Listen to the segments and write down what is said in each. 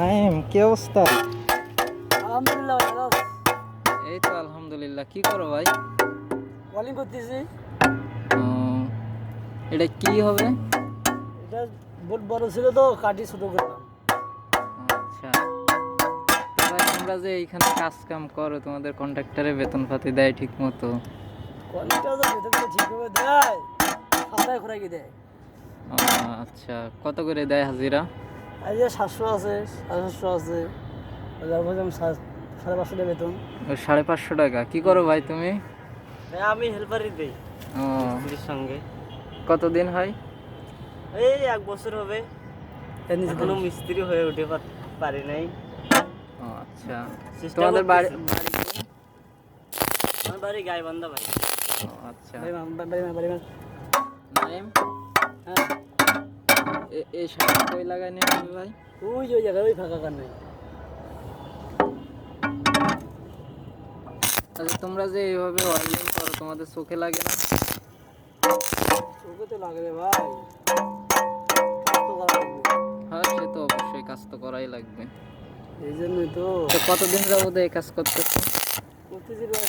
নাইম, কি অবস্থা? আলহামদুলিল্লাহ ভালো আছি। এই তো আলহামদুলিল্লাহ। কি করো ভাই? বোলিং করতেছি। ও, এটা কি হবে? এটা বহুত বড় ছিল তো কাটি ছোট করলাম। আচ্ছা, তো ভাই তোমরা যে এইখানে কাজ কাম করো, তোমাদের কন্ট্রাক্টরে বেতন পাতি দেয় ঠিক মতো? কোয়ালিটিটা তো বেতন ঠিকভাবে দেয়, সপ্তাহে খোরাকি দেয়। আচ্ছা, কত করে দেয় হাজিরা? আজ যে 700 আছে, 750 আছে, যার মধ্যে আমি 550 টাকা বেতন। 550 টাকা। কি করো ভাই তুমি? আমি হেল্পারই দিই ও, মিস্ত্রির সঙ্গে। কতদিন হয়? এই 1 বছর হবে, এখনো মিস্ত্রি হয়ে উঠে পারি নাই। ও আচ্ছা, চেষ্টা তোমাদের বাড়ি করতেছি। আমার বাড়ি গাইবান্ধা ভাই। ও আচ্ছা। নাইম, হ্যাঁ, এই শাড়ি কই লাগাই নিয়ে আসবে ভাই? ওই যে ওই জায়গায় ওই ফাঁকা কার নেই। আচ্ছা, তোমরা যে এইভাবে ওয়েল্ডিং করো, তোমাদের চোখে লাগে না? চোখে তো লাগবে ভাই, কাজ তো করা লাগবে। হ্যাঁ, সে তো অবশ্যই, কাজ তো করাই লাগবে। এই জন্যই তো তো কতদিন যাবত এই কাজ করতেছো? করতেছি ভাই,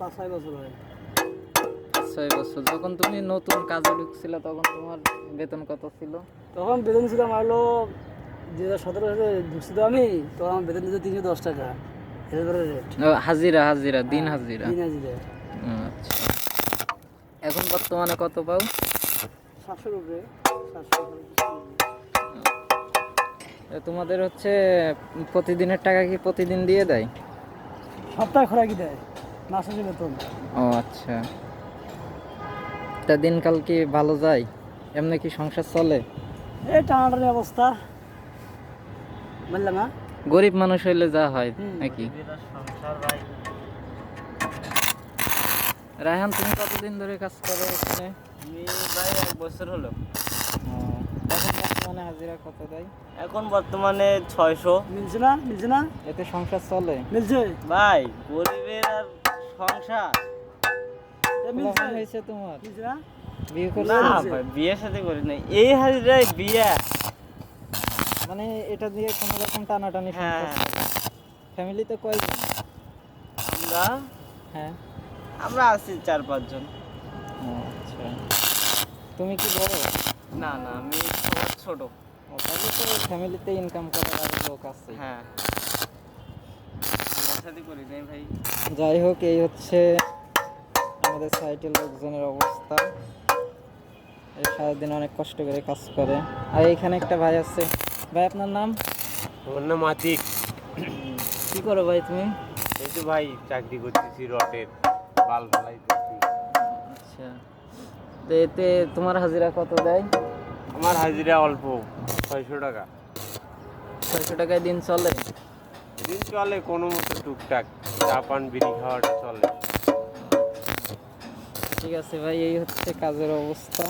5-6 বছর হয়। 6 বছর। যখন তুমি নতুন কাজে ঢুকছিলে তখন তোমার বেতন কত ছিল? তখন বেতন ছিল আমার হলো 2017 সালে ঢুকছি তো আমি, তো আমার বেতন ছিল 310 টাকা হেল্পারের রেট। হাজিরা হাজিরা, দিন হাজিরা। দিন হাজিরা আচ্ছা, এখন বর্তমানে কত পাও? 700 রুপে, 700 তোমাদের হচ্ছে প্রতিদিনের টাকা কি প্রতিদিন দিয়ে দেয়? সপ্তাহে খোরাকি দেয়, মাসে বেতন। ও আচ্ছা, তা দিনকাল কি ভালো যায়? এমনি কি সংসার চলে? এই টানাটানি অবস্থা, বুঝলাম না। গরিব মানুষ হইলে যা হয় নাকি? সংসার ভাই। রায়হান, তুমি কতদিন ধরে কাজ করো এখানে? আমি ভাই 1 বছর হলো। এখন বর্তমানে হাজিরা কত দেয়? এখন বর্তমানে 600। মিলছে না, মিলছে না, এতে সংসার চলে? মিলছে ভাই, গরিবের আর সংসার মিলছে। হয়েছে তোমার? মিলছে না, বিয়ে না করছো? ভাই, বিয়ের সাথে করি নাই, এই হাজিরাই বিয়ে। মানে এটা দিয়ে কোনো রকম টানাটানি হ্যাঁ, ফ্যামিলিতে কয়জন? আমরা হ্যাঁ। আমরা আছি 4-5 জন। ও আচ্ছা, তুমি কি বড়? না না, আমি সবার ছোট। তাহলে তো ফ্যামিলিতে ইনকাম করার আরো লোক আছে। হ্যাঁ, বিয়ের সাথে করি নাই ভাই। যাই হোক, এই হচ্ছে আমাদের সাইটের লোকজনের অবস্থা। এই সারাদিন অনেক কষ্ট করে কাজ করে। আর এইখানে একটা ভাই আছে। ভাই, আপনার নাম? আমার নাম আতিক। কি করো ভাই তুমি? এই তো ভাই চাকরি করতেছি, রটের বাল ফালাই করছি। আচ্ছা, তো এতে তোমার হাজিরা কত দেয়? আমার হাজিরা অল্প, 600 টাকা। 600 টাকায় দিন চলে? দিন চলে কোনো মতো, টুকটাক চা পান বিড়ি খাওয়াটা চলে। ঠিক আছে ভাই, এই হচ্ছে কাজের অবস্থা।